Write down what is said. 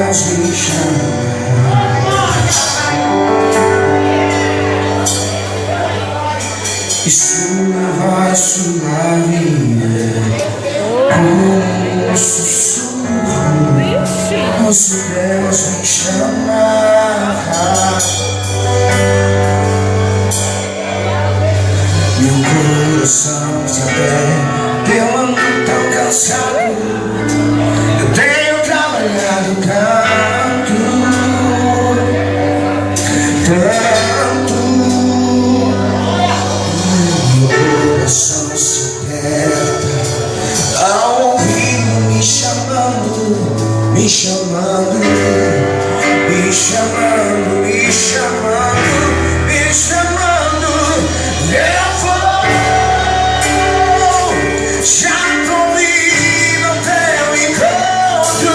voz me chama. E sua voz suave como um sussurro, nosso Deus me chama. Meu coração se aberto, eu ando tão cansado, eu tenho trabalhado tanto. Meu coração se aperta ao ouvi-lo me chamando, me chamando, me chamando, me chamando, me chamando. Eu vou, já convido ao teu encontro.